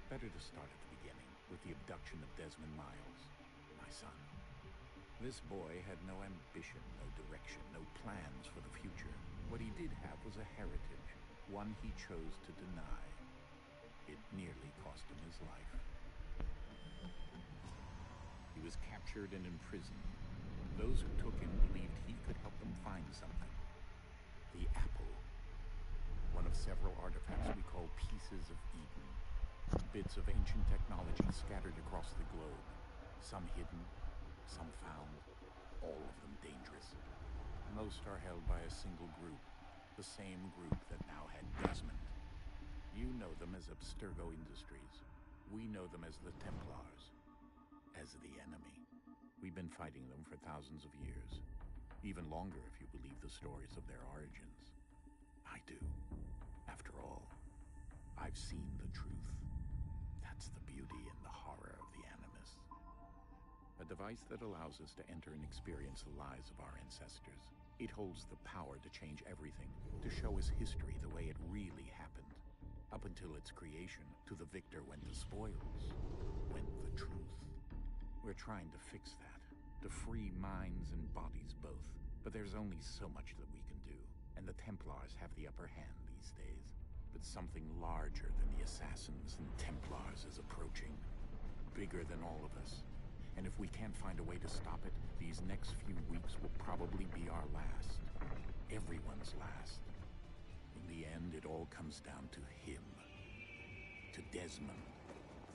Better to start at the beginning, with the abduction of Desmond Miles, my son. This boy had no ambition, no direction, no plans for the future. What he did have was a heritage, one he chose to deny. It nearly cost him his life. He was captured and imprisoned. Those who took him believed he could help them find something. The apple. One of several artifacts we call pieces of Eden. Bits of ancient technology scattered across the globe. Some hidden, some found, all of them dangerous. Most are held by a single group, the same group that now had Desmond. You know them as Abstergo Industries. We know them as the Templars, as the enemy. We've been fighting them for thousands of years, even longer if you believe the stories of their origins. I do. After all, I've seen the truth. That's the beauty and the horror of the Animus. A device that allows us to enter and experience the lives of our ancestors. It holds the power to change everything, to show us history the way it really happened. Up until its creation, to the victor went the spoils, went the truth. We're trying to fix that, to free minds and bodies both. But there's only so much that we can do, and the Templars have the upper hand these days. But something larger than the Assassins and Templars is approaching, bigger than all of us. And if we can't find a way to stop it, these next few weeks will probably be our last. Everyone's last. In the end, it all comes down to him. To Desmond.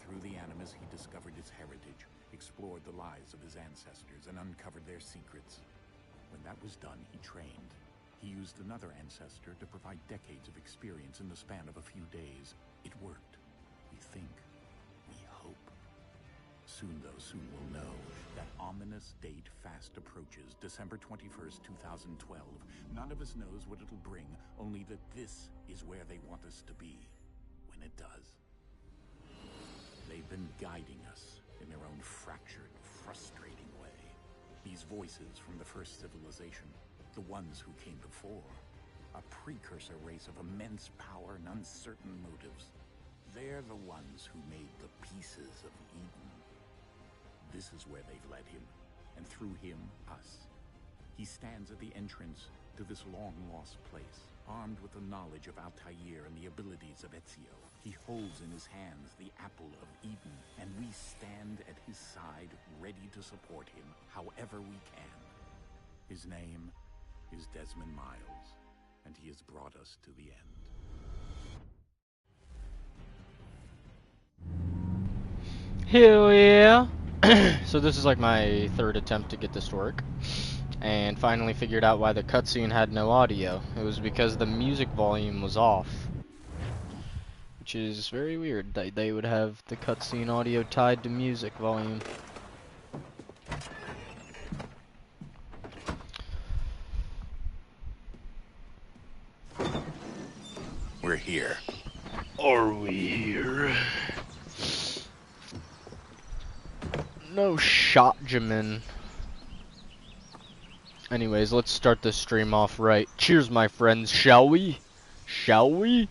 Through the Animus, he discovered his heritage, explored the lives of his ancestors, and uncovered their secrets. When that was done, he trained. He used another ancestor to provide decades of experience in the span of a few days. It worked. We think. We hope. Soon, though, soon we'll know. That ominous date fast approaches, December 21st, 2012. None of us knows what it'll bring, only that this is where they want us to be, when it does. They've been guiding us in their own fractured, frustrating way. These voices from the first civilization, the ones who came before, a precursor race of immense power and uncertain motives. They're the ones who made the pieces of Eden. This is where they've led him, and through him, us. He stands at the entrance to this long-lost place, armed with the knowledge of Altair and the abilities of Ezio. He holds in his hands the apple of Eden, and we stand at his side, ready to support him however we can. His name is Desmond Miles, and he has brought us to the end. Hell yeah! So this is like my third attempt to get this to work, and finally figured out why the cutscene had no audio. It was because the music volume was off, which is very weird that they would have the cutscene audio tied to music volume. We're here. Are we here? No shot, Jamin. Anyways, let's start this stream off right. Cheers, my friends, shall we? Shall we?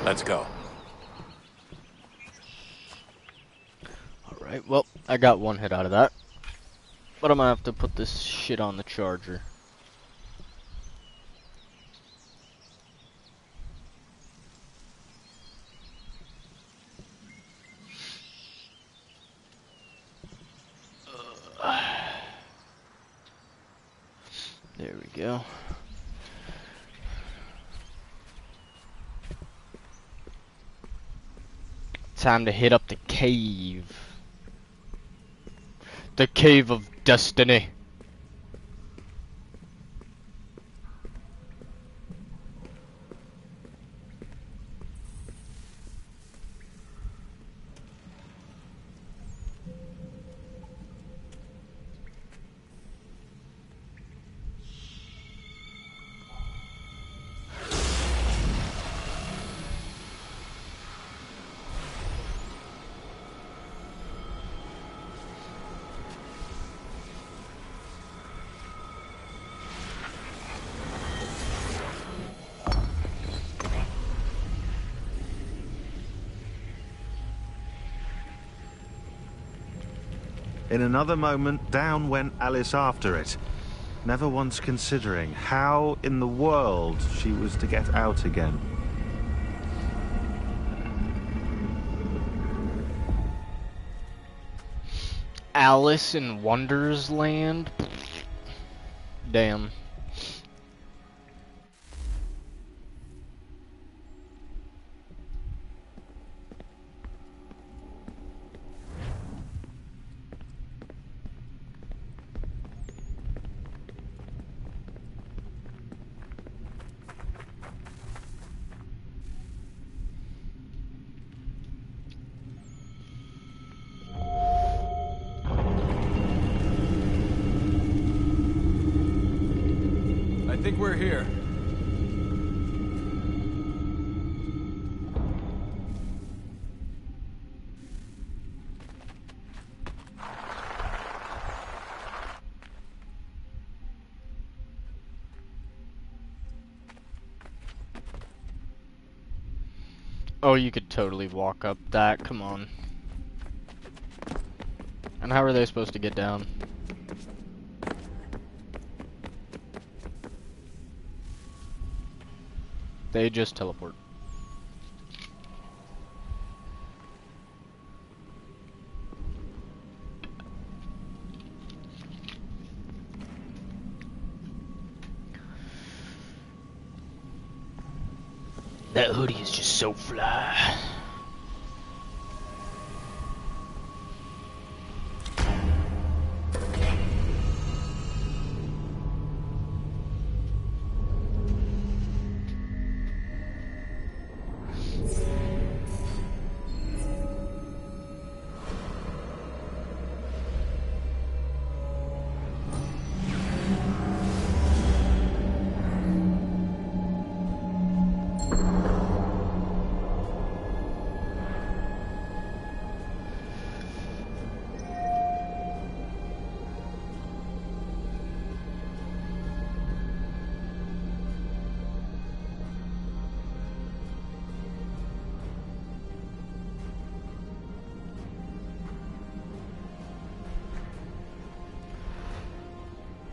Let's go. Alright, well, I got one hit out of that. But I'm gonna have to put this shit on the charger. There we go. Time to hit up the cave. The Cave of Destiny. In another moment, down went Alice after it, never once considering how in the world she was to get out again. Alice in Wondersland? Damn. I think we're here. Oh, you could totally walk up that, come on. And how are they supposed to get down? They just teleport. That hoodie is just so fly.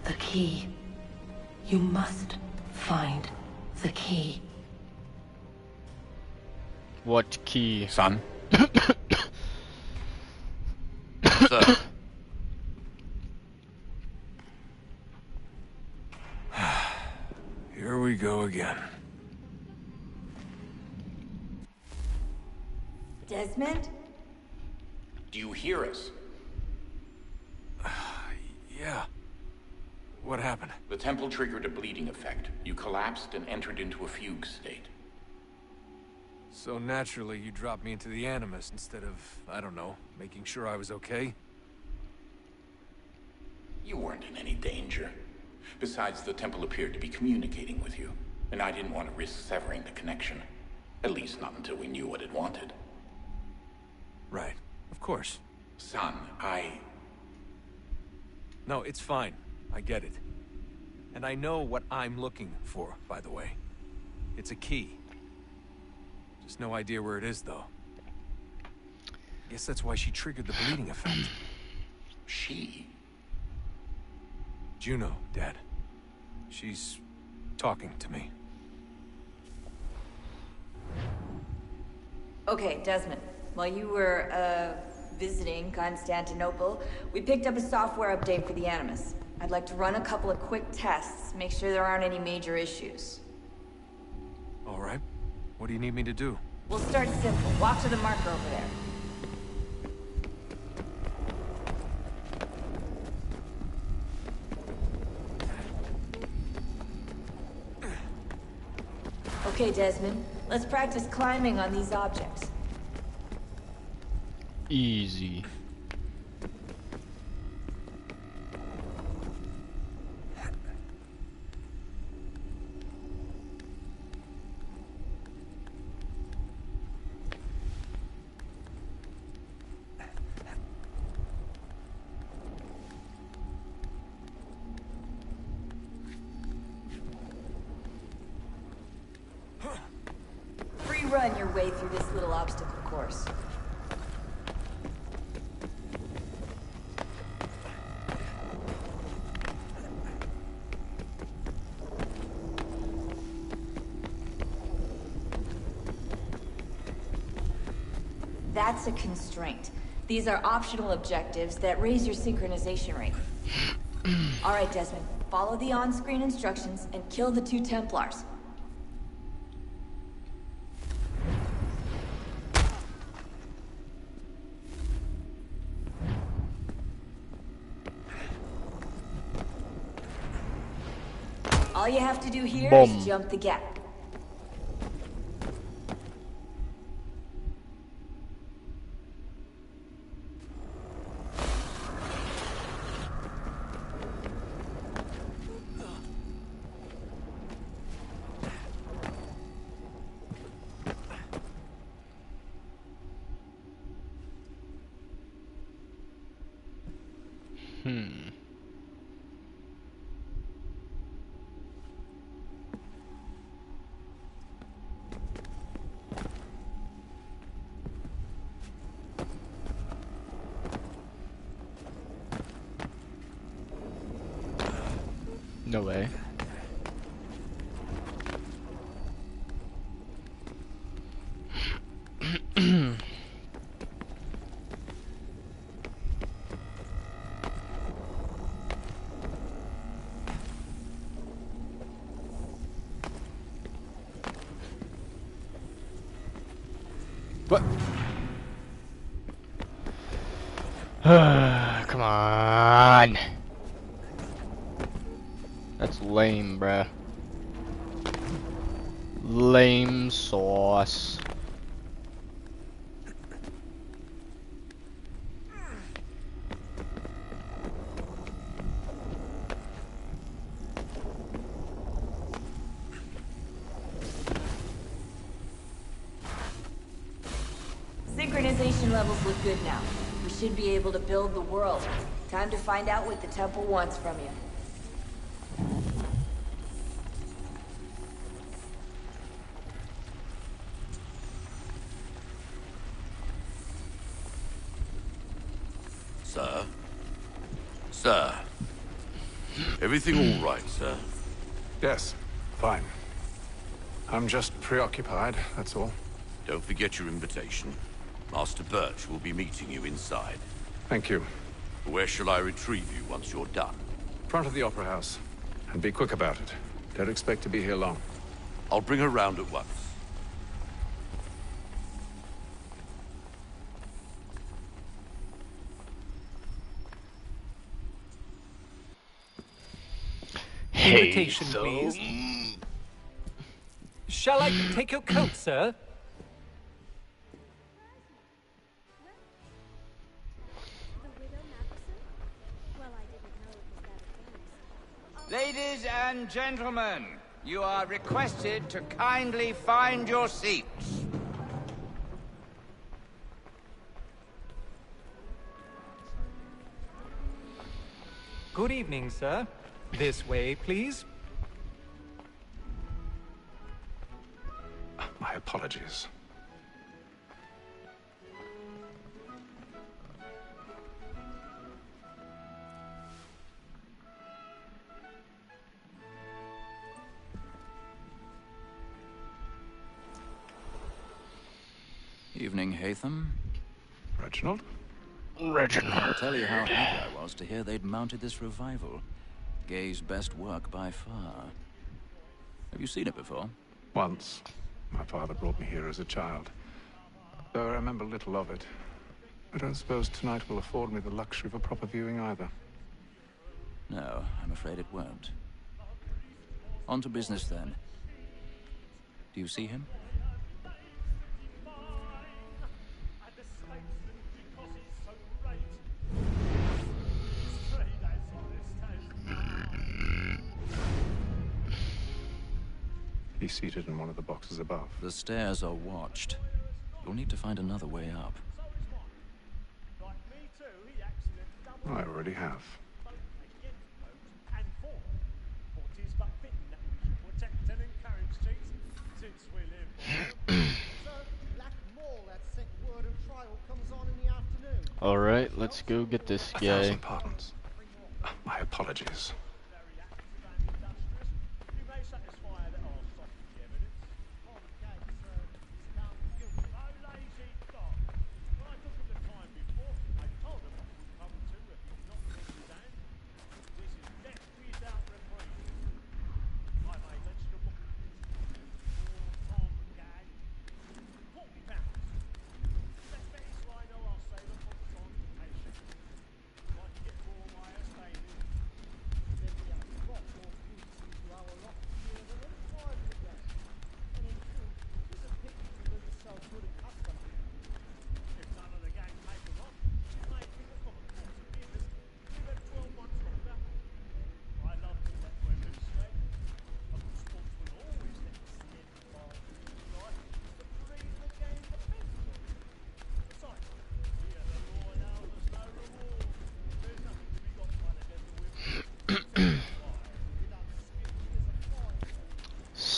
The key. You must find the key. What key? Son? Sir. Here we go again. Desmond? Do you hear us? Yeah. What happened? The temple triggered a bleeding effect. You collapsed and entered into a fugue state. So naturally, you dropped me into the Animus instead of, I don't know, making sure I was okay? You weren't in any danger. Besides, the temple appeared to be communicating with you, and I didn't want to risk severing the connection. At least not until we knew what it wanted. Right. Of course. Son, No, it's fine. I get it. And I know what I'm looking for, by the way. It's a key. Just no idea where it is, though. Guess that's why she triggered the bleeding effect. She? Juno, Dad. She's talking to me. Okay, Desmond. While you were, visiting Constantinople, we picked up a software update for the Animus. I'd like to run a couple of quick tests, make sure there aren't any major issues. All right. What do you need me to do? We'll start simple. Walk to the marker over there. Okay, Desmond. Let's practice climbing on these objects. Easy. Free run your way through this little obstacle course. That's a constraint. These are optional objectives that raise your synchronization rate. Alright, Desmond. Follow the on-screen instructions and kill the 2 Templars. All you have to do here is jump the gap. No way. What? Come on. That's lame, bruh. Lame sauce. Synchronization levels look good now. We should be able to build the world. Time to find out what the temple wants from you. Sir? Sir? Everything all right, sir? Yes, fine. I'm just preoccupied, that's all. Don't forget your invitation. Master Birch will be meeting you inside. Thank you. Where shall I retrieve you once you're done? Front of the Opera House. And be quick about it. Don't expect to be here long. I'll bring her round at once. Invitation, please. Shall I take your coat, sir? Ladies and gentlemen, you are requested to kindly find your seats. Good evening, sir. This way, please. My apologies. Evening, Haytham. Reginald? I'll tell you how happy I was to hear they'd mounted this revival. Gay's best work by far. Have you seen it before? Once. My father brought me here as a child. Though I remember little of it. I don't suppose tonight will afford me the luxury of a proper viewing either. No, I'm afraid it won't. On to business then. Do you see him? He's seated in one of the boxes above. The stairs are watched. You'll need to find another way up. I already have. Alright, let's go get this guy. 1,000 pardons. My apologies.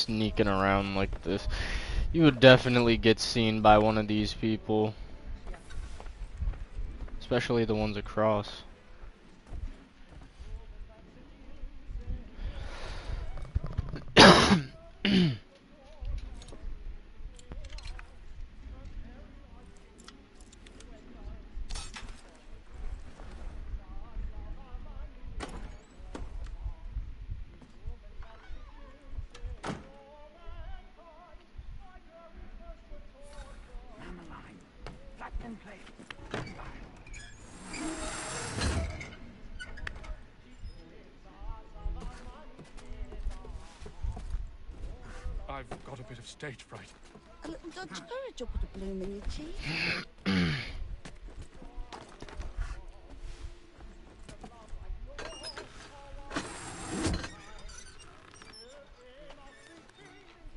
sneaking around like this. You would definitely get seen by one of these people. Especially the ones across. I've got a bit of stage fright. A little dodge courage will put a bloom in your cheek.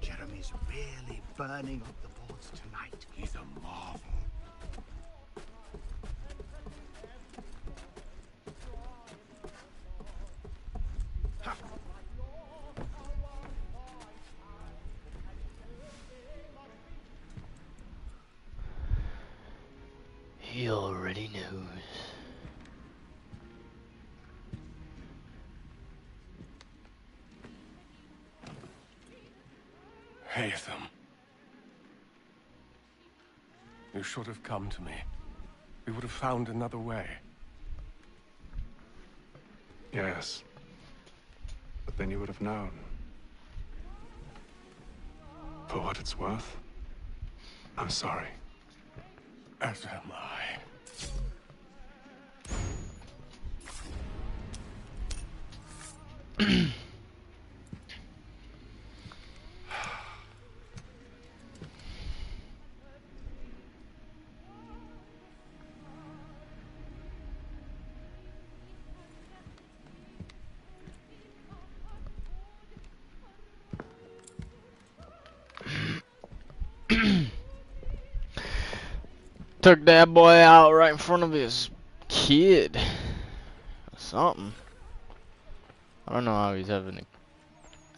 Jeremy's really burning up the boards tonight. He's a marvel. He already knows. Haytham. You should have come to me. We would have found another way. Yes. But then you would have known. For what it's worth, I'm sorry. As am I. Took that boy out right in front of his kid. Or something. I don't know how he's having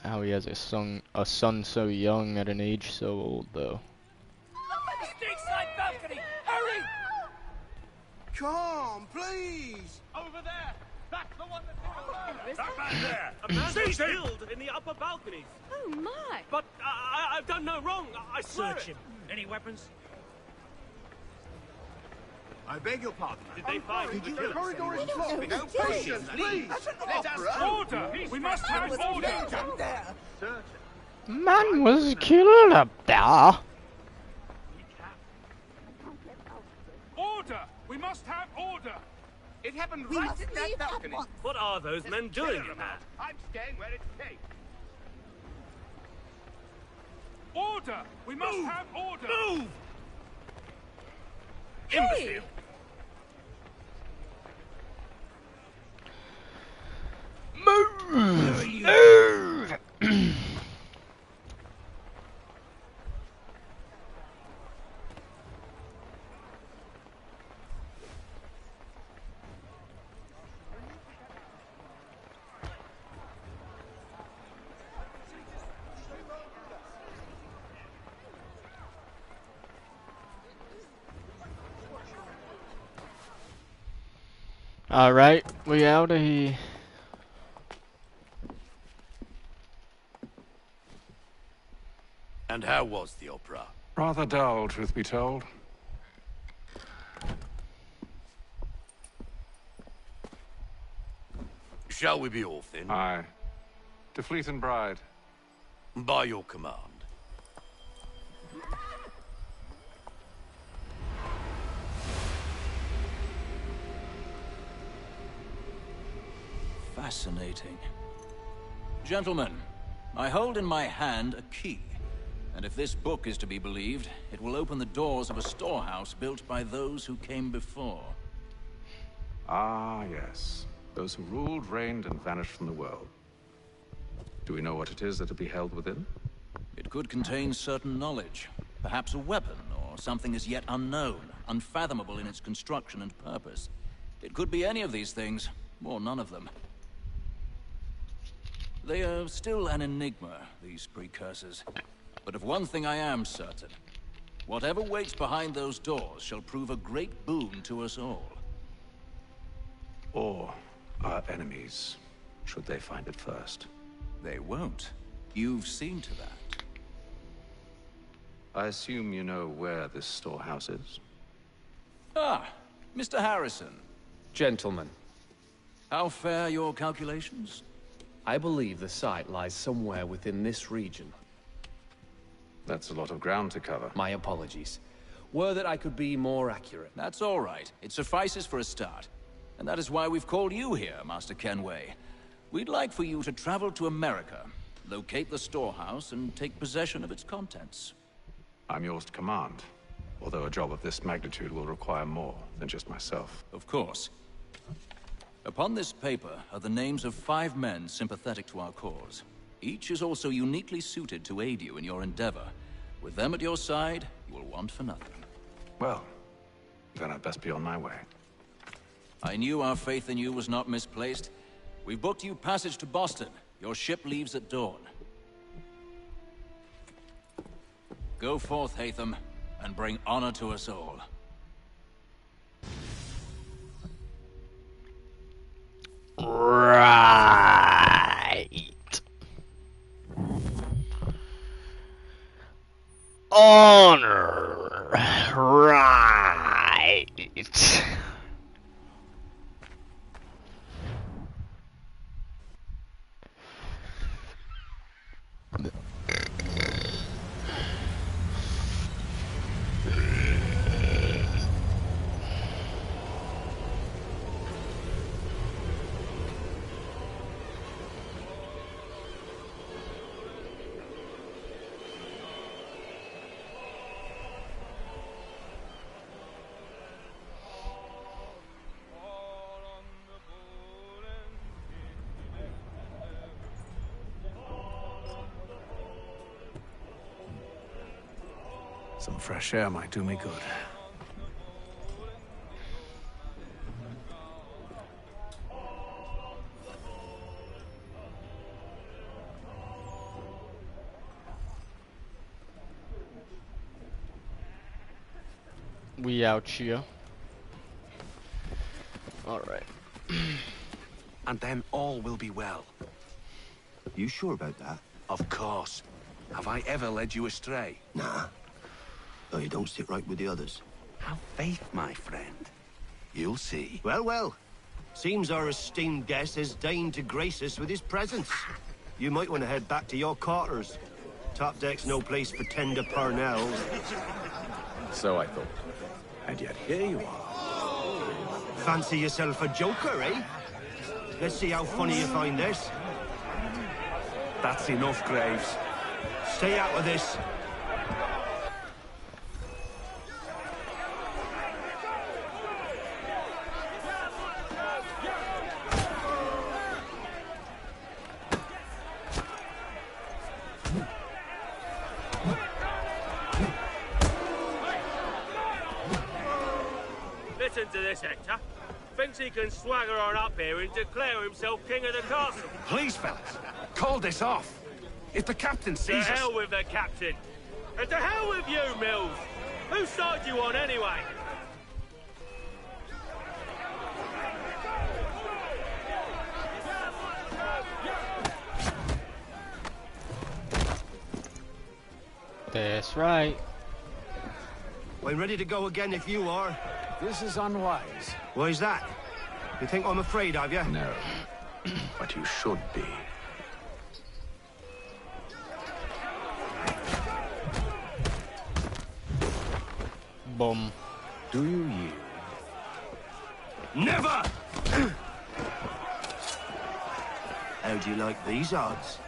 how he has a son so young at an age so old though. Stateside balcony! Hurry! Come, please! Over there! That's the one that's Back there! A man was killed in the upper balconies. Oh my! But I've done no wrong. I swear Search it. him. Any weapons? I beg your pardon. Did they find the killer? corridor is blocked. No patience, please. Let us order! We must have order! Man was killed up there. Order! We must have order! It happened We right must in that leave at balcony. once. What are those men doing in there? I'm staying where it's safe. Order! We must have order! Move! Imbecile! Move! Alright, we out of here. And how was the opera? Rather dull, truth be told. Shall we be off then? Aye. To Fleet and Bride. By your command. Fascinating. Gentlemen, I hold in my hand a key. And if this book is to be believed, it will open the doors of a storehouse built by those who came before. Ah, yes. Those who ruled, reigned, and vanished from the world. Do we know what it is that will be held within? It could contain certain knowledge. Perhaps a weapon, or something as yet unknown, unfathomable in its construction and purpose. It could be any of these things, or none of them. They are still an enigma, these precursors. But of one thing I am certain. Whatever waits behind those doors shall prove a great boon to us all. Or our enemies, should they find it first. They won't. You've seen to that. I assume you know where this storehouse is? Ah, Mr. Harrison. Gentlemen, How fare your calculations? I believe the site lies somewhere within this region. That's a lot of ground to cover. My apologies. Were that I could be more accurate. That's all right. It suffices for a start. And that is why we've called you here, Master Kenway. We'd like for you to travel to America, locate the storehouse, and take possession of its contents. I'm yours to command, although a job of this magnitude will require more than just myself. Of course. Upon this paper are the names of 5 men sympathetic to our cause. Each is also uniquely suited to aid you in your endeavor. With them at your side, you will want for nothing. Well, then I'd best be on my way. I knew our faith in you was not misplaced. We've booked you passage to Boston. Your ship leaves at dawn. Go forth, Hatham, and bring honor to us all. Right. Honor. Right. Some fresh air might do me good. We out here. Alright. And then all will be well. You sure about that? Of course. Have I ever led you astray? Nah. Oh, you don't sit right with the others. Have faith, my friend. You'll see. Well, well. Seems our esteemed guest has deigned to grace us with his presence. You might want to head back to your quarters. Top deck's no place for tender Parnells. So I thought. And yet here you are. Fancy yourself a joker, eh? Let's see how funny you find this. That's enough, Graves. Stay out of this. Listen to this, Hector. Thinks he can swagger on up here and declare himself king of the castle. Please, fellas. Call this off. If the captain To sees us... hell with the captain. And to hell with you, Mills. Whose side you on, anyway? That's right. I'm ready to go again if you are. This is unwise. Why's that? You think I'm afraid of you? No. But you should be. Boom. Do you yield? Never! How'd you like these odds?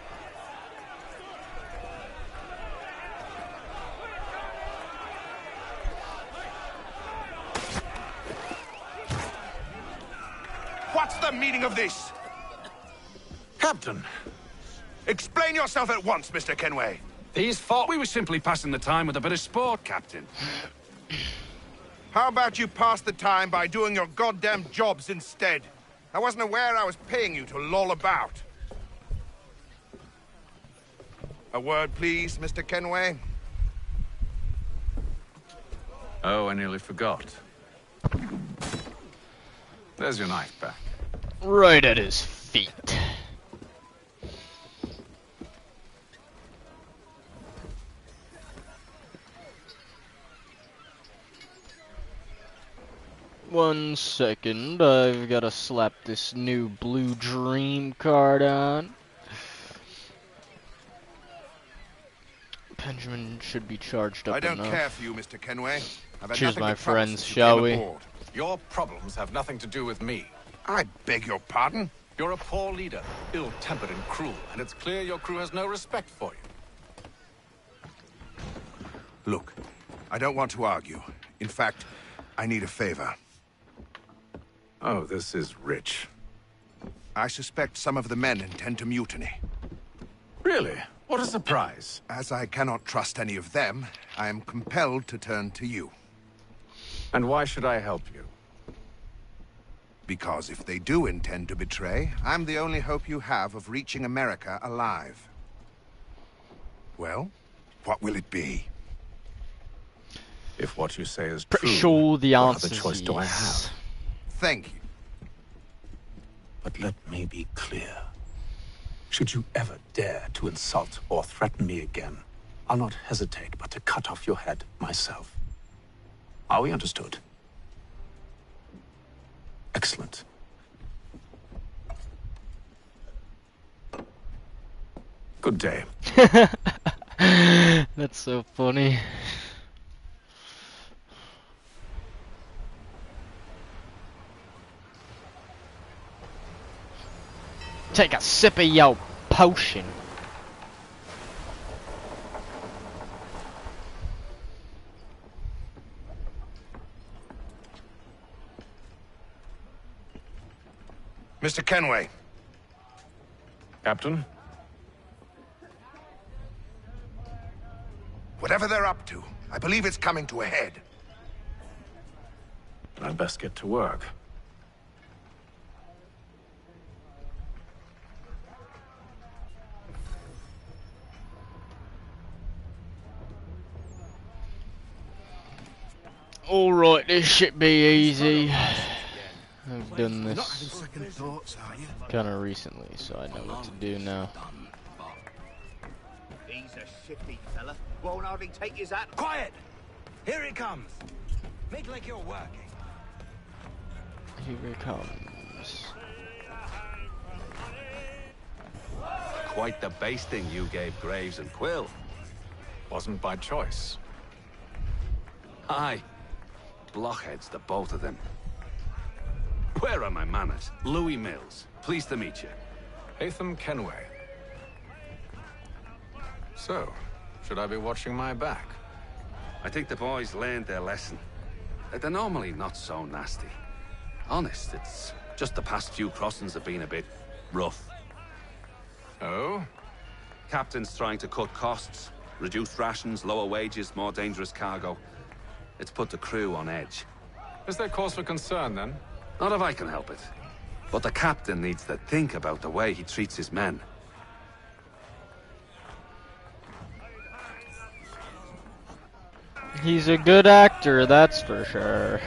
What's the meaning of this? Captain, explain yourself at once, Mr. Kenway. These thought we were simply passing the time with a bit of sport, Captain. How about you pass the time by doing your goddamn jobs instead? I wasn't aware I was paying you to loll about. A word, please, Mr. Kenway. Oh, I nearly forgot. There's your knife back. Right at his feet. One second, I've got to slap this new Blue Dream card on. Benjamin should be charged up enough. I don't care for you, Mr. Kenway. Cheers, my friends, shall we? Your problems have nothing to do with me. I beg your pardon? You're a poor leader, ill-tempered and cruel, and it's clear your crew has no respect for you. Look, I don't want to argue. In fact, I need a favor. Oh, this is rich. I suspect some of the men intend to mutiny. Really? What a surprise. As I cannot trust any of them, I am compelled to turn to you. And why should I help you? Because if they do intend to betray, I'm the only hope you have of reaching America alive. Well, what will it be? If what you say is pretty true, sure the what answer other choice is do I have? Thank you. But let me be clear. Should you ever dare to insult or threaten me again, I'll not hesitate but to cut off your head myself. Are we understood? Excellent. Good day. That's so funny. Take a sip of your potion. Mr. Kenway. Captain? Whatever they're up to, I believe it's coming to a head. I'd best get to work. Alright, this should be easy. I've done this kind of recently, so I know what to do now. He's a shifty fella. Won't hardly take his hat. Quiet! Here he comes. Make like you're working. Here he comes. Quite the basting you gave Graves and Quill. Wasn't by choice. Aye. Blockheads, the both of them. Where are my manners? Louis Mills. Pleased to meet you. Haytham Kenway. So, should I be watching my back? I think the boys learned their lesson. They're normally not so nasty. Honest, it's just the past few crossings have been a bit rough. Oh? Captain's trying to cut costs, reduce rations, lower wages, more dangerous cargo. It's put the crew on edge. Is there cause for concern, then? Not if I can help it. But the captain needs to think about the way he treats his men. He's a good actor, that's for sure.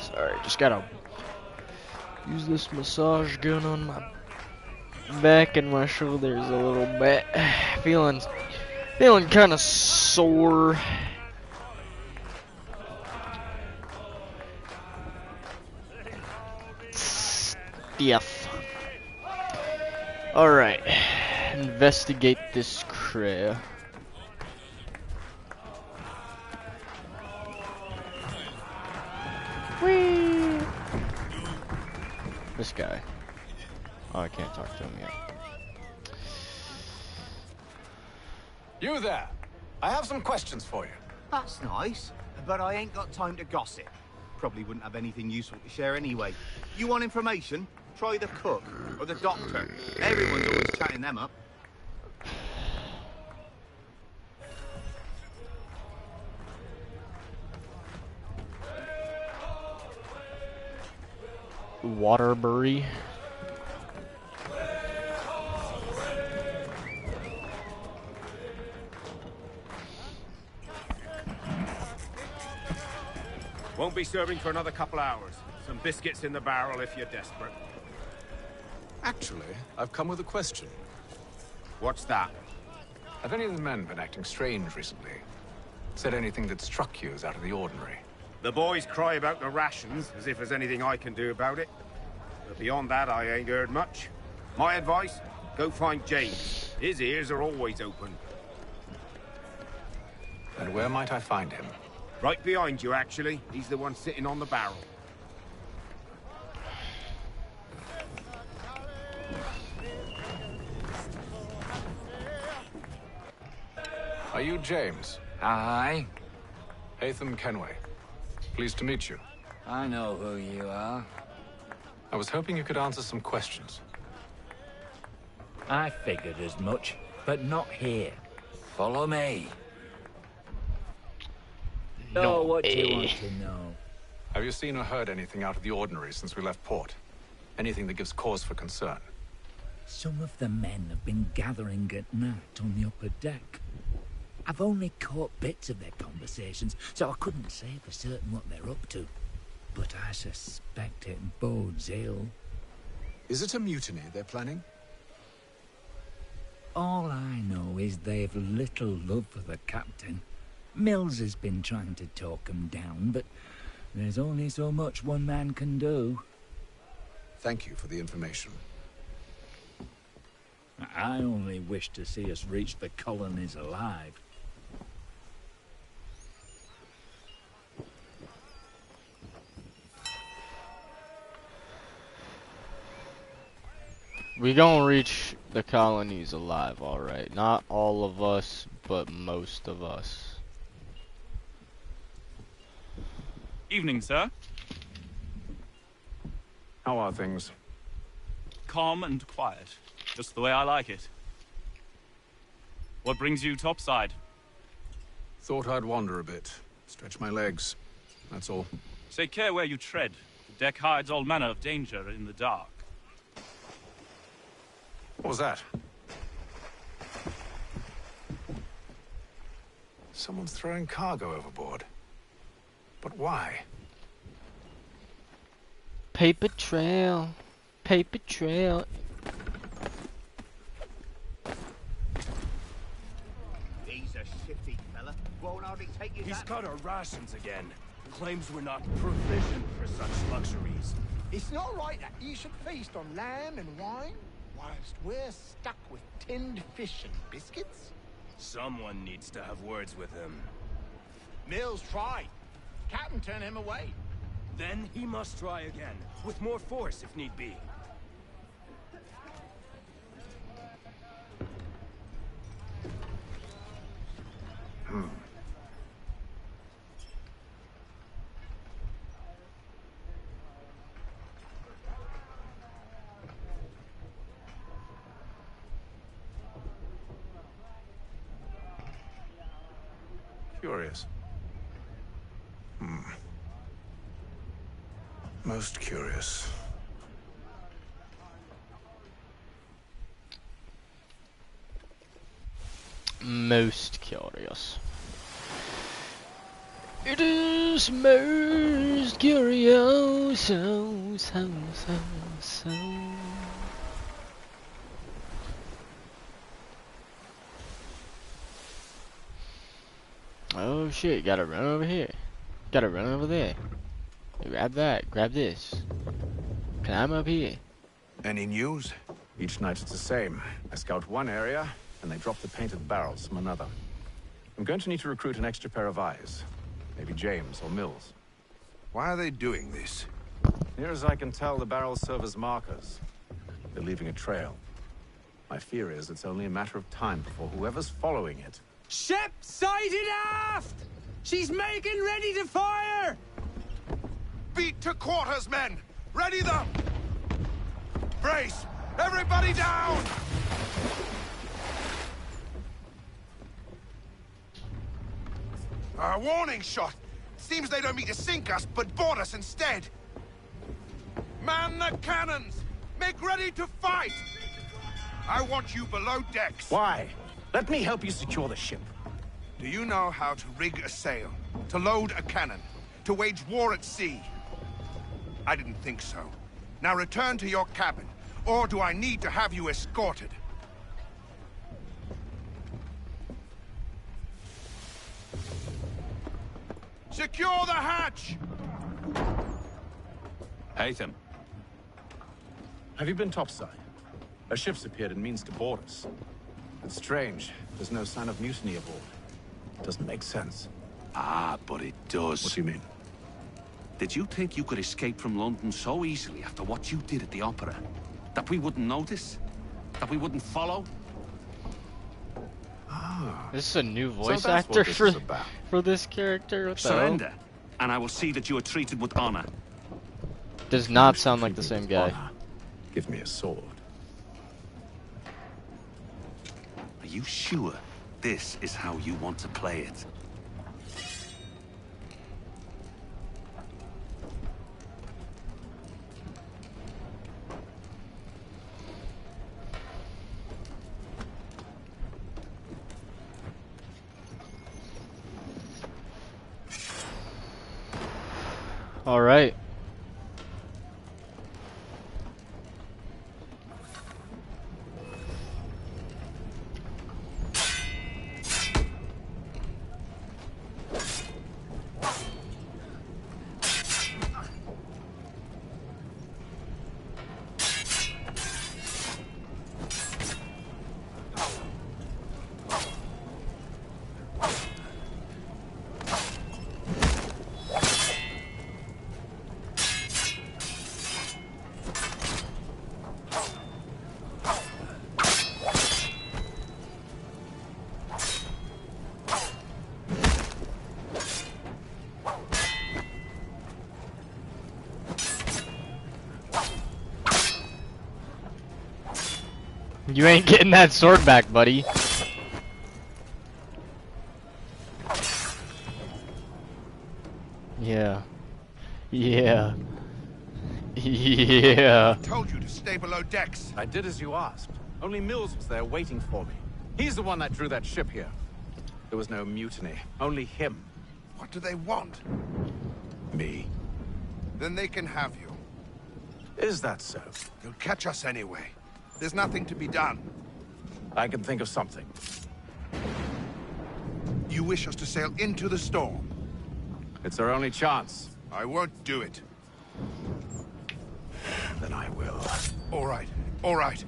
Sorry, just gotta use this massage gun on my back and my shoulders a little bit. Feeling kind of sore. Stiff. Alright. Investigate this crew. Whee! This guy. Oh, I can't talk to him yet. You there! I have some questions for you. That's nice, but I ain't got time to gossip. Probably wouldn't have anything useful to share anyway. You want information? Try the cook or the doctor. Everyone's always chatting them up. Waterbury. Won't be serving for another couple hours. Some biscuits in the barrel if you're desperate. Actually, I've come with a question. What's that? Have any of the men been acting strange recently? Said anything that struck you as out of the ordinary? The boys cry about the rations, as if there's anything I can do about it. But beyond that, I ain't heard much. My advice, go find James. His ears are always open. And where might I find him? Right behind you, actually. He's the one sitting on the barrel. Are you James? Aye. Haytham Kenway. Pleased to meet you. I know who you are. I was hoping you could answer some questions. I figured as much, but not here. Follow me. Know what you want to know. Have you seen or heard anything out of the ordinary since we left port? Anything that gives cause for concern? Some of the men have been gathering at night on the upper deck. I've only caught bits of their conversations, so I couldn't say for certain what they're up to. But I suspect it bodes ill. Is it a mutiny they're planning? All I know is they've little love for the captain. Mills has been trying to talk him down, but there's only so much one man can do. Thank you for the information. I only wish to see us reach the colonies alive. We gonna reach the colonies alive, alright. Not all of us, but most of us. Evening, sir. How are things? Calm and quiet. Just the way I like it. What brings you topside? Thought I'd wander a bit. Stretch my legs. That's all. Take care where you tread. The deck hides all manner of danger in the dark. What was that? Someone's throwing cargo overboard. But why? Paper trail. Paper trail. He's a shifty fella. Won't hardly take you He's that... cut our rations again. Claims we're not provisioned for such luxuries. It's not right that you should feast on lamb and wine, whilst we're stuck with tinned fish and biscuits. Someone needs to have words with him. Mills tried. Captain turned him away. Then he must try again, with more force if need be. Curious. Most curious. Most curious. It is most curious. So. Oh shit, gotta run over here. Gotta run over there. Grab that, grab this. Climb up here. Any news? Each night it's the same. I scout one area, and they drop the painted barrels from another. I'm going to need to recruit an extra pair of eyes. Maybe James or Mills. Why are they doing this? Near as I can tell, the barrels serve as markers. They're leaving a trail. My fear is it's only a matter of time before whoever's following it... Ship sighted aft! She's making ready to fire! Beat to quarters, men! Ready them! Brace! Everybody down! A warning shot! Seems they don't mean to sink us, but board us instead! Man the cannons! Make ready to fight! I want you below decks! Why? Let me help you secure the ship. Do you know how to rig a sail? To load a cannon? to wage war at sea? I didn't think so. Now return to your cabin, or do I need to have you escorted? Secure the hatch! Haytham. Have you been topside? A ship's appeared and means to board us. It's strange. There's no sign of mutiny aboard. Doesn't make sense. Ah, but it does. What do you mean? Did you think you could escape from London so easily after what you did at the opera? That we wouldn't notice? That we wouldn't follow? This is a new voice So that's actor what this is about. for this character. What the Surrender, hell? and I will see that you are treated with honor. Does not sound like the same guy. Give me a sword. Are you sure this is how you want to play it? All right. You ain't getting that sword back, buddy. Yeah. Yeah. Yeah. I told you to stay below decks. I did as you asked. Only Mills was there waiting for me. He's the one that drew that ship here. There was no mutiny. Only him. What do they want? Me. Then they can have you. Is that so? They'll catch us anyway. There's nothing to be done. I can think of something. You wish us to sail into the storm? It's our only chance. I won't do it. Then I will. All right. All right.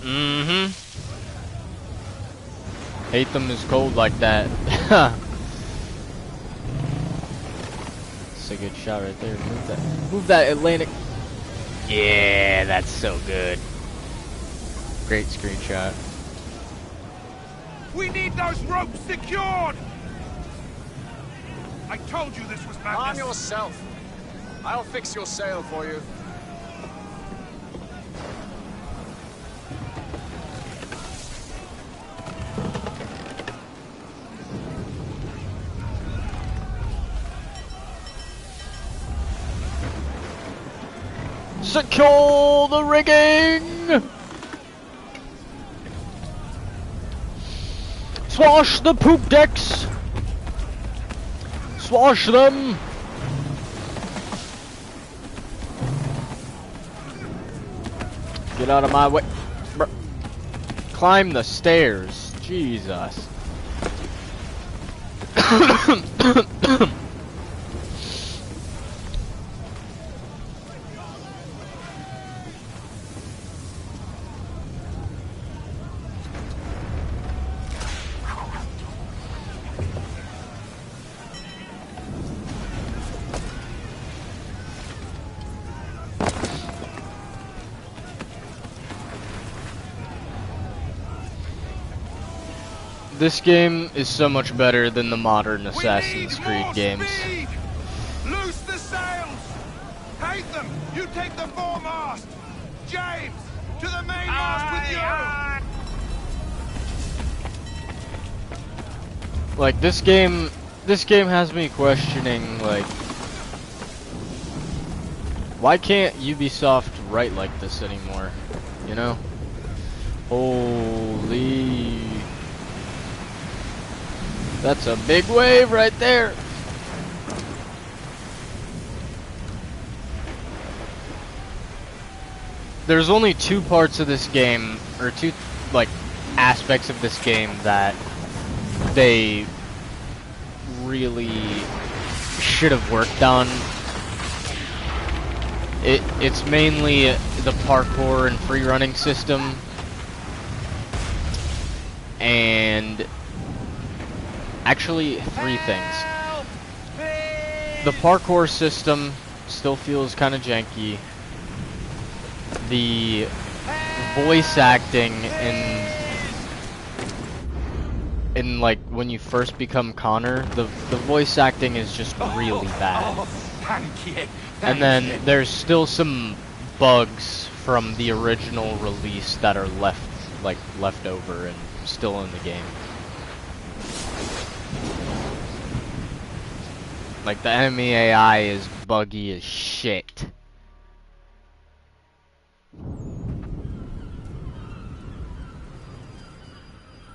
Mm-hmm. Haytham is cold like that. That's a good shot right there. Move that. Move that, Atlantic. Yeah, that's so good. Great screenshot. We need those ropes secured! I told you this was madness. Arm yourself. I'll fix your sail for you. Secure the rigging! Swash the poop decks! Swash them! Get out of my way. Bruh. Climb the stairs. Jesus. This game is so much better than the modern Assassin's Creed games. Loose the sails! Haytham, you take the foremast! James, to the mainmast with you! Like this game has me questioning, like, why can't Ubisoft write like this anymore? You know? Holy. That's a big wave right there. There's only two parts of this game, or two, like, aspects of this game that they really should have worked on. It's mainly the parkour and free running system, and actually three things. The parkour system still feels kind of janky. The voice acting in like when you first become Connor, the voice acting is just really bad. And then there's still some bugs from the original release that are left over and still in the game. Like the enemy AI is buggy as shit.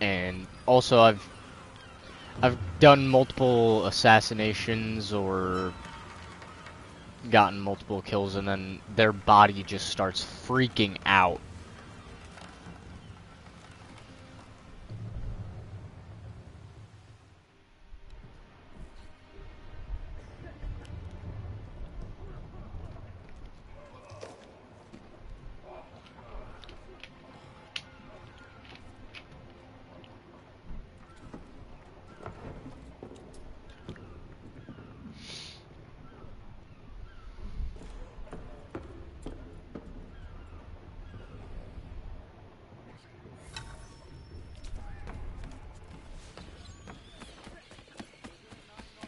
And also I've done multiple assassinations or gotten multiple kills, and then their body just starts freaking out.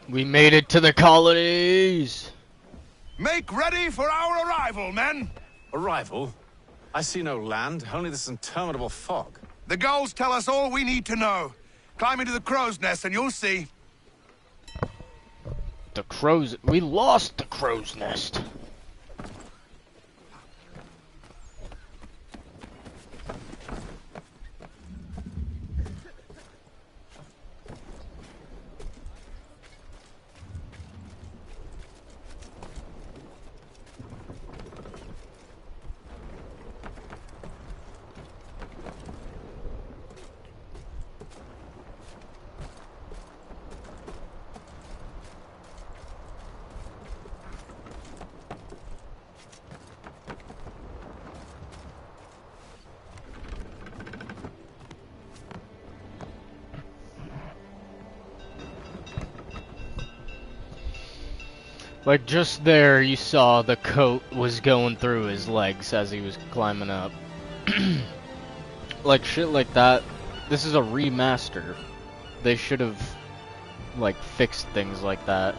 We made it to the colonies! Make ready for our arrival, men! Arrival? I see no land, only this interminable fog. The gulls tell us all we need to know. Climb into the crow's nest and you'll see. The crows... We lost the crow's nest. Like, just there, you saw the coat was going through his legs as he was climbing up. Like, shit like that. This is a remaster. They should have, like, fixed things like that.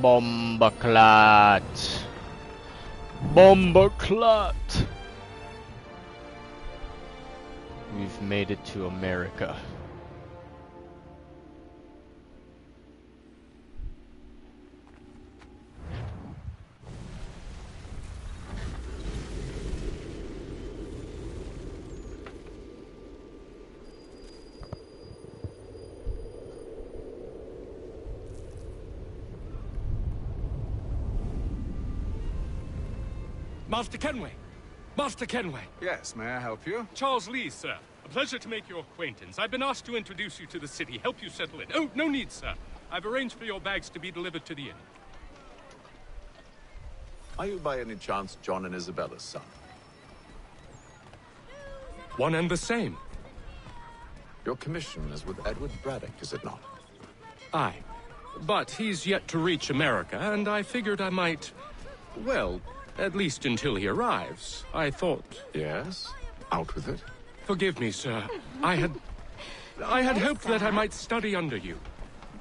Bombaclat. Bombaclat. We've made it to America. Master Kenway! Master Kenway! Yes, may I help you? Charles Lee, sir. A pleasure to make your acquaintance. I've been asked to introduce you to the city, help you settle in. Oh, no need, sir. I've arranged for your bags to be delivered to the inn. Are you by any chance John and Isabella's son? One and the same. Your commission is with Edward Braddock, is it not? Aye. But he's yet to reach America, and I figured I might... Well, at least until he arrives. I thought... Yes? Out with it. Forgive me, sir. I had hoped that I might study under you.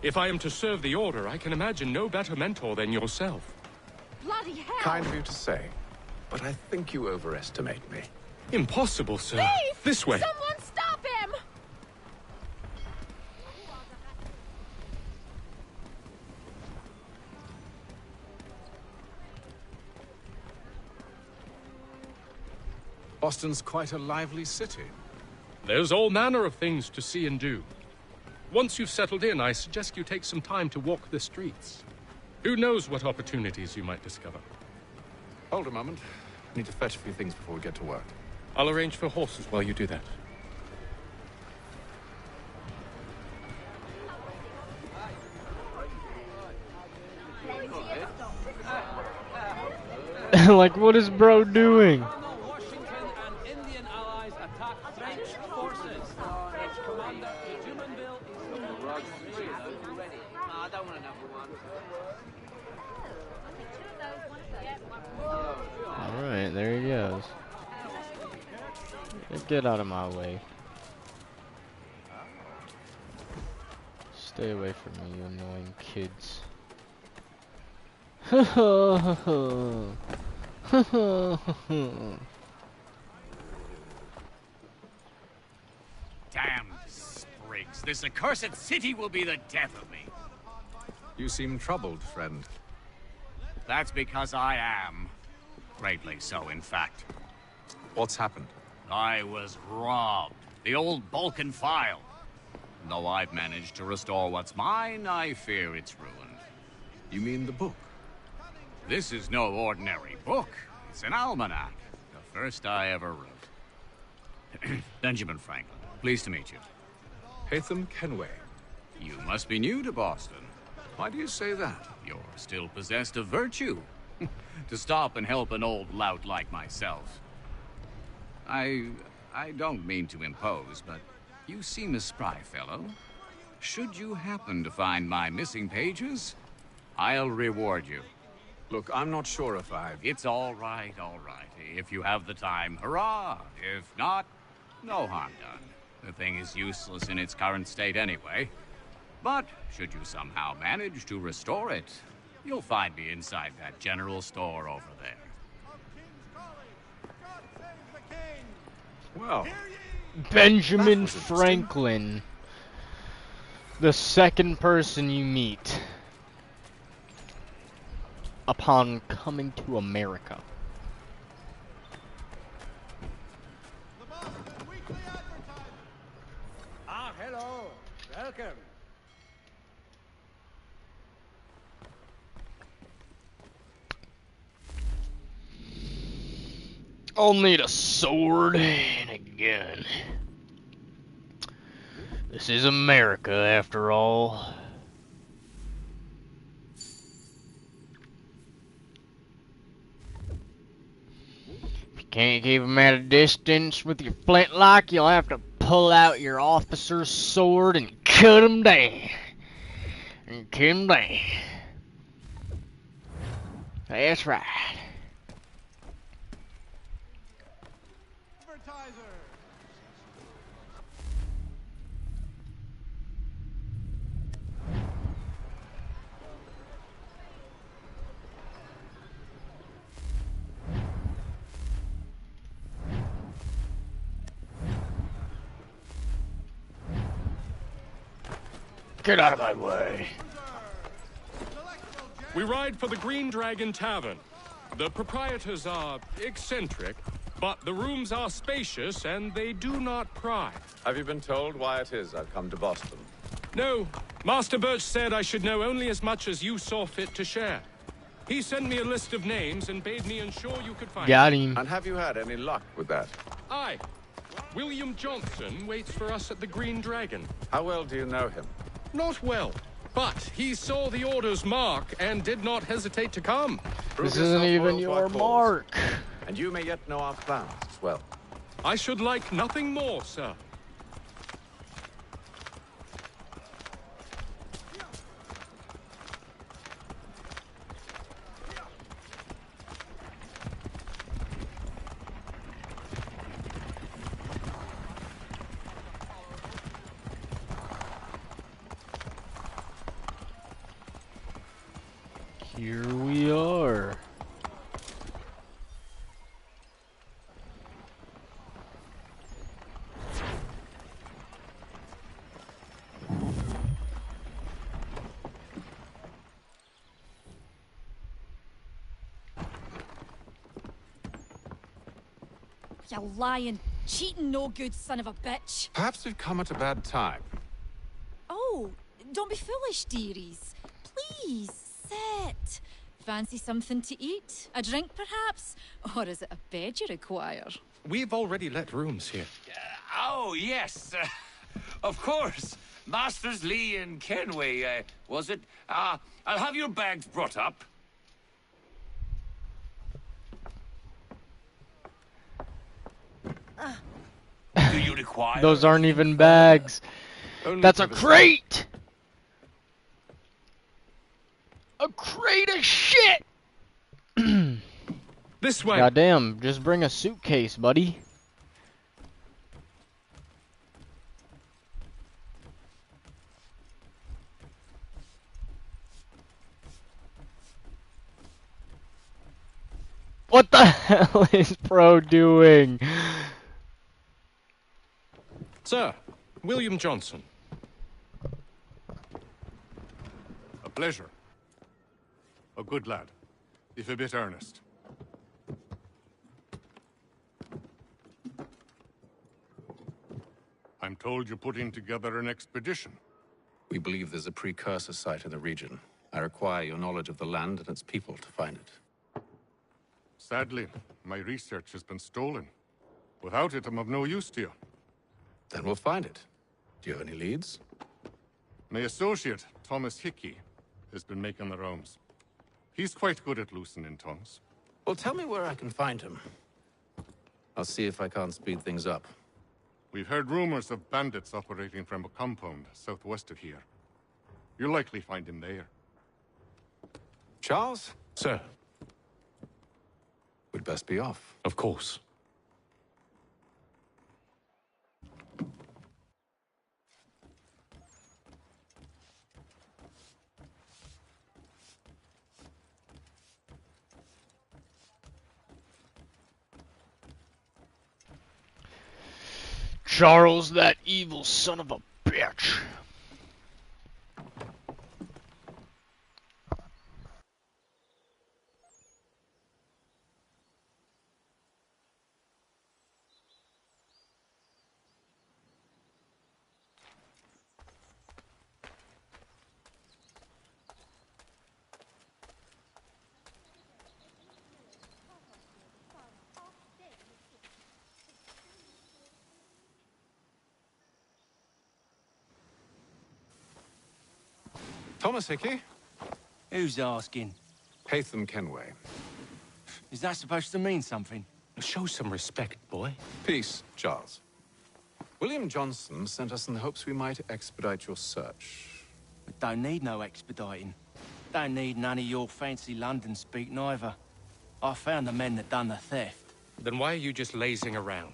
If I am to serve the Order, I can imagine no better mentor than yourself. Bloody hell! Kind of you to say, but I think you overestimate me. Impossible, sir. Thief! This way. Someone stop him! Boston's quite a lively city. There's all manner of things to see and do. Once you've settled in, I suggest you take some time to walk the streets. Who knows what opportunities you might discover? Hold a moment. I need to fetch a few things before we get to work. I'll arrange for horses while you do that. Like, what is bro doing? Alright, there he goes. Get out of my way. Stay away from me, you annoying kids. Damn sprigs. This accursed city will be the death of me. You seem troubled, friend. That's because I am. Greatly so, in fact. What's happened? I was robbed. The old Balkan file. Though I've managed to restore what's mine, I fear it's ruined. You mean the book? This is no ordinary book. It's an almanac. The first I ever wrote. Benjamin Franklin. Pleased to meet you. Haytham Kenway. You must be new to Boston. Why do you say that? You're still possessed of virtue. To stop and help an old lout like myself. I don't mean to impose, but you seem a spry fellow. Should you happen to find my missing pages, I'll reward you. Look, I'm not sure if I've... It's all right, all right. If you have the time, hurrah! If not, no harm done. The thing is useless in its current state anyway. But should you somehow manage to restore it, you'll find me inside that general store over there. Well, Benjamin Franklin. The second person you meet upon coming to America. Ah, hello. Welcome. I'll need a sword and a gun. This is America, after all. If you can't keep them at a distance with your flintlock, you'll have to pull out your officer's sword and cut them down. And cut them down. That's right. Get out of my way. We ride for the Green Dragon Tavern. The proprietors are eccentric, but the rooms are spacious and they do not pry. Have you been told why it is I've come to Boston? No. Master Birch said I should know only as much as you saw fit to share. He sent me a list of names and bade me ensure you could find Got him. And have you had any luck with that? Aye. William Johnson waits for us at the Green Dragon. How well do you know him? Not well, but he saw the order's mark and did not hesitate to come. This isn't even your mark. And you may yet know our plans as well. I should like nothing more, sir. Here we are. You lying, cheating, no good son of a bitch. Perhaps we've come at a bad time. Oh, don't be foolish, dearies. Please, sit. Fancy something to eat? A drink, perhaps? Or is it a bed you require? We've already let rooms here. Oh, yes. Of course. Masters Lee and Kenway, was it? I'll have your bags brought up. Do you require... Those aren't even bags. That's a crate! A crate of shit! This way. Goddamn, just bring a suitcase, buddy. What the hell is Pro doing? Sir, William Johnson. A pleasure. A good lad, if a bit earnest. I'm told you're putting together an expedition. We believe there's a precursor site in the region. I require your knowledge of the land and its people to find it. Sadly, my research has been stolen. Without it, I'm of no use to you. Then we'll find it. Do you have any leads? My associate, Thomas Hickey, has been making the rounds. He's quite good at loosening tongues. Well, tell me where I can find him. I'll see if I can't speed things up. We've heard rumors of bandits operating from a compound southwest of here. You'll likely find him there. Charles? Sir. We'd best be off. Of course. Charles, that evil son of a bitch. Thomas Hickey? Who's asking? Haytham Kenway. Is that supposed to mean something? Show some respect, boy. Peace, Charles. William Johnson sent us in the hopes we might expedite your search. We don't need no expediting. Don't need none of your fancy London speak neither. I found the men that done the theft. Then why are you just lazing around?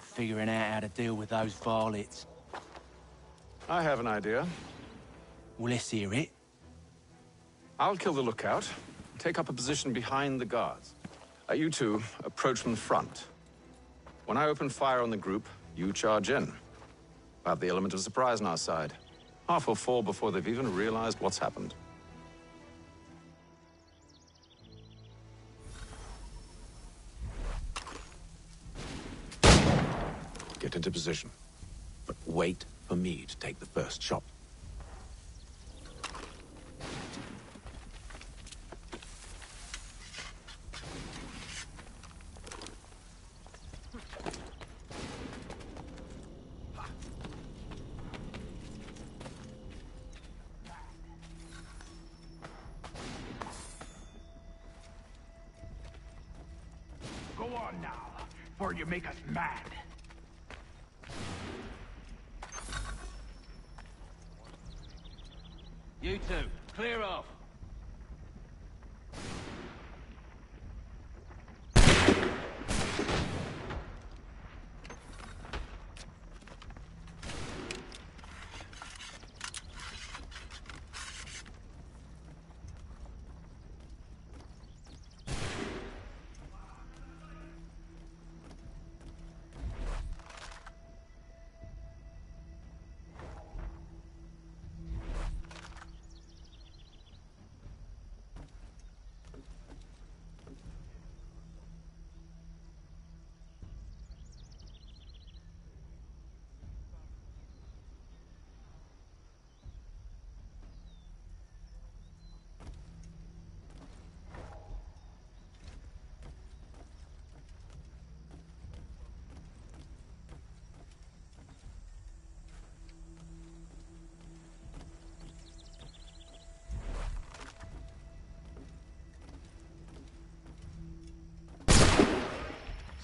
Figuring out how to deal with those varlets. I have an idea. Well, let's hear it. I'll kill the lookout, take up a position behind the guards. You two approach from the front. When I open fire on the group, you charge in. We'll have the element of surprise on our side. Half will fall before they've even realized what's happened. Get into position. But wait for me to take the first shot. Go on now, before you make us mad. You two, clear off.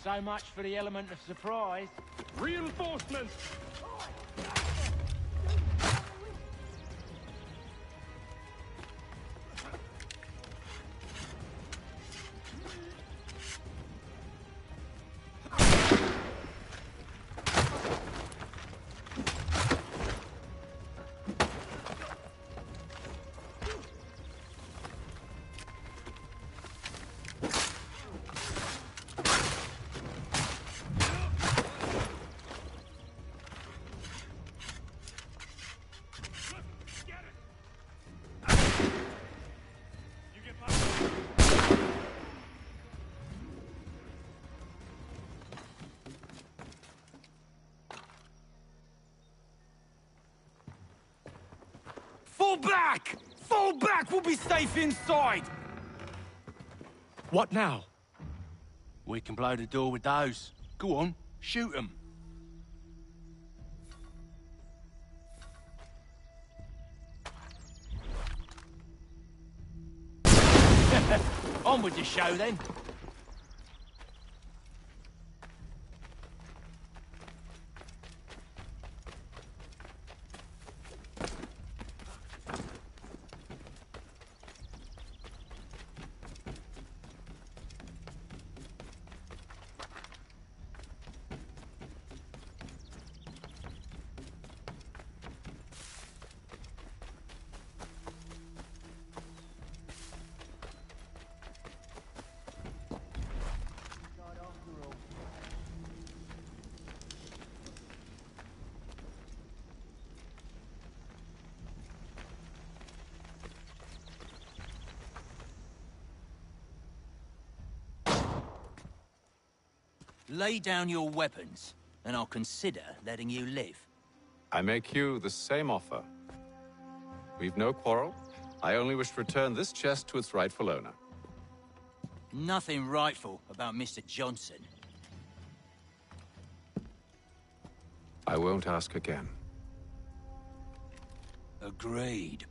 So much for the element of surprise. Reinforcements! Fall back! Fall back! We'll be safe inside! What now? We can blow the door with those. Go on, shoot them. On with the show then. Lay down your weapons, and I'll consider letting you live. I make you the same offer. We've no quarrel. I only wish to return this chest to its rightful owner. Nothing rightful about Mr. Johnson. I won't ask again. Agreed.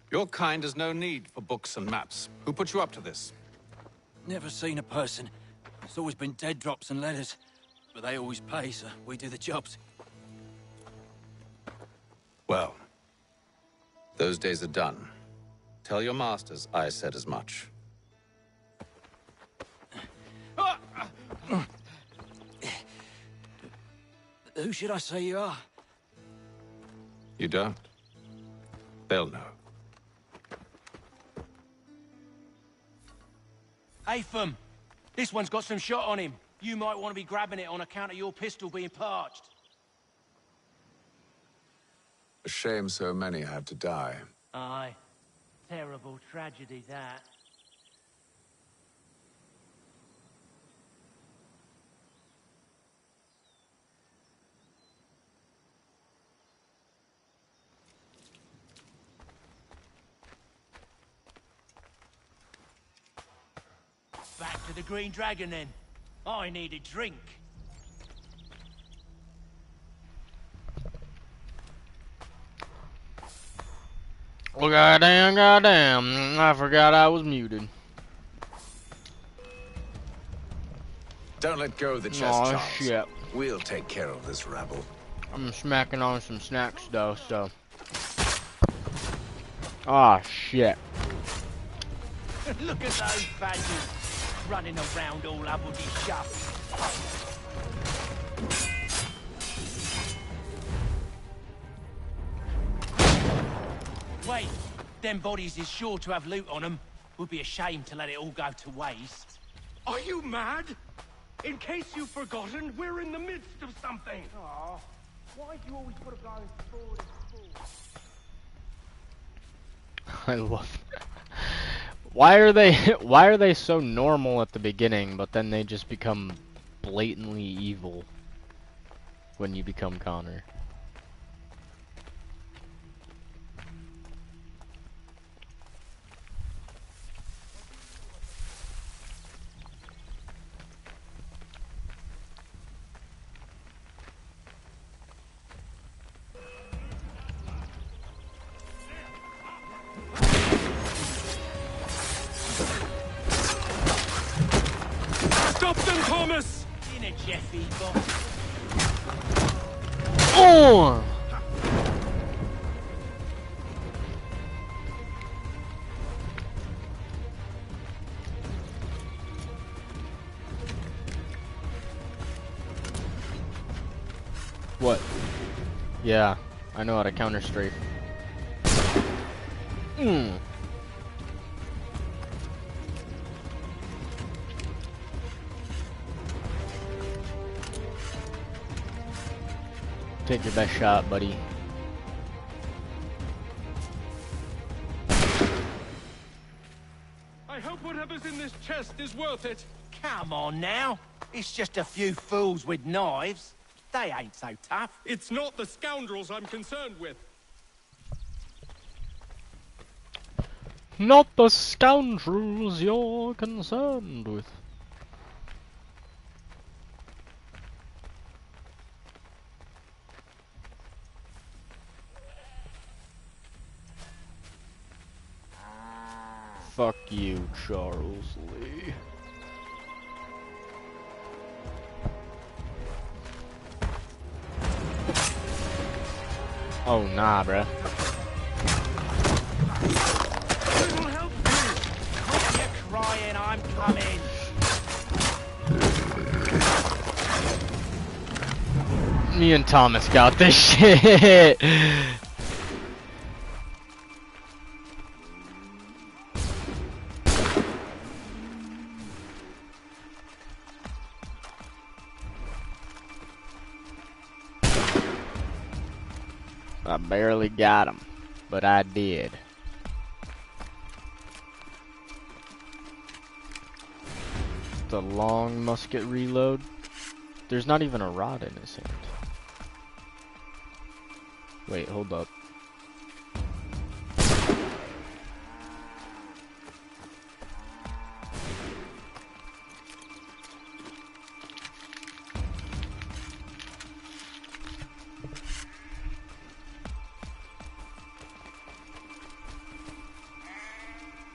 Your kind has no need for books and maps. Who put you up to this? Never seen a person. It's always been dead drops and letters. But they always pay, so we do the jobs. Well, those days are done. Tell your masters I said as much. Who should I say you are? You don't? They'll know. Atham, this one's got some shot on him. You might want to be grabbing it on account of your pistol being parched. A shame so many had to die. Aye. Terrible tragedy, that. Back to the Green Dragon, then. I need a drink. Oh, goddamn. I forgot I was muted. Don't let go of the chest, Aw, Charles. shit. We'll take care of this rabble. I'm smacking on some snacks, though, so. Ah, shit. Look at those badgers running around all uppity shop. Wait, them bodies is sure to have loot on them. Would be a shame to let it all go to waste. Are you mad? In case you've forgotten, we're in the midst of something. Aw, why do you always put a guy forward and forward? I love it. Why are they so normal at the beginning, but then they just become blatantly evil when you become Connor? Oh! What? Yeah, I know how to counter strafe. Take your best shot, buddy. I hope whatever's in this chest is worth it. Come on now. It's just a few fools with knives. They ain't so tough. It's not the scoundrels I'm concerned with. Not the scoundrels you're concerned with. Fuck you, Charles Lee. Oh, nah, bruh. You're crying, I'm coming. Me and Thomas got this shit. I barely got him, but I did. The long musket reload. There's not even a rod in his hand. Wait, hold up.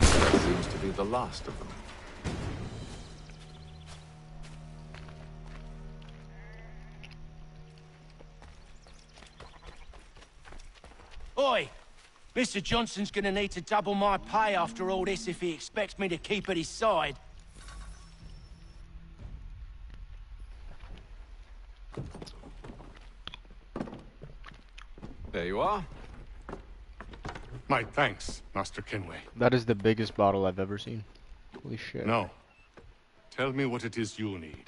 Seems to be the last of them. Oi! Mr. Johnson's gonna need to double my pay after all this if he expects me to keep at his side. There you are. My thanks, Master Kenway. That is the biggest bottle I've ever seen. Holy shit. No. Tell me what it is you need.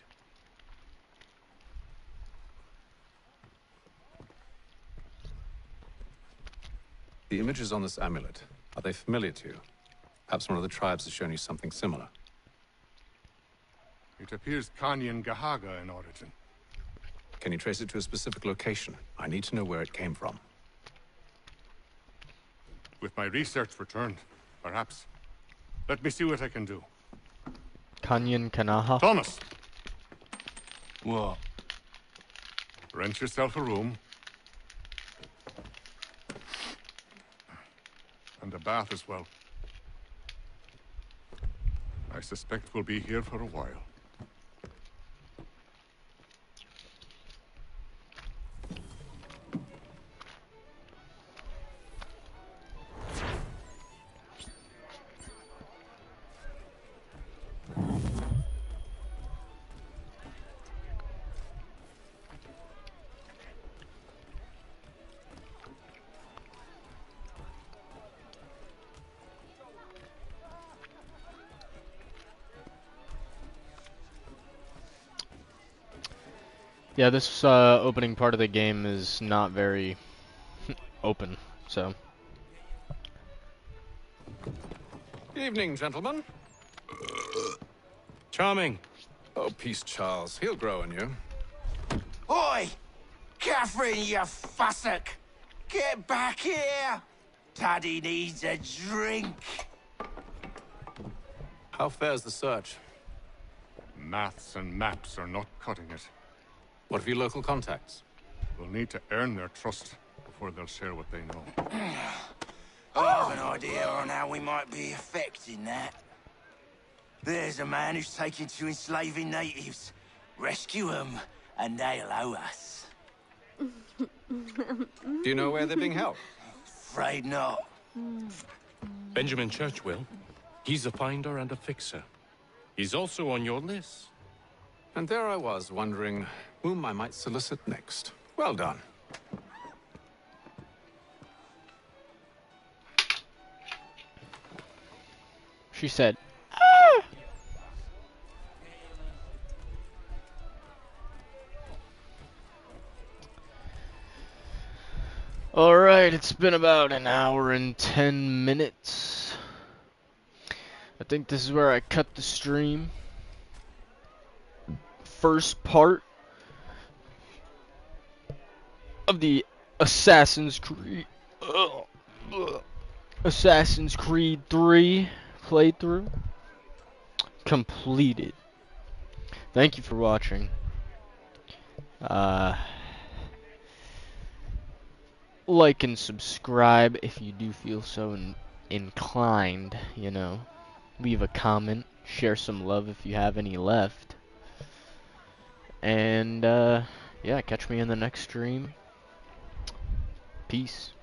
The images on this amulet, are they familiar to you? Perhaps one of the tribes has shown you something similar. It appears Kanyan Gahaga in origin. Can you trace it to a specific location? I need to know where it came from. With my research returned, perhaps. Let me see what I can do. Kanyan Kanaha. Thomas! What? Rent yourself a room. And a bath as well. I suspect we'll be here for a while. Yeah, this opening part of the game is not very open, so. Evening, gentlemen. Charming. Oh, peace, Charles. He'll grow on you. Oi! Catherine, you fussock! Get back here! Daddy needs a drink. How fares the search? Maths and maps are not cutting it. What of your local contacts? We'll need to earn their trust before they'll share what they know. I have an idea on how we might be affecting that. There's a man who's taken to enslaving natives. Rescue them, and they'll owe us. Do you know where they're being held? Afraid not. Benjamin Church will. He's a finder and a fixer. He's also on your list. And there I was, wondering whom I might solicit next. Well done. She said, "Ah!" Alright, it's been about an hour and 10 minutes. I think this is where I cut the stream. First part of the Assassin's Creed 3 playthrough completed. Thank you for watching. Like and subscribe if you do feel so inclined, you know. Leave a comment, share some love if you have any left. And yeah, catch me in the next stream. Peace.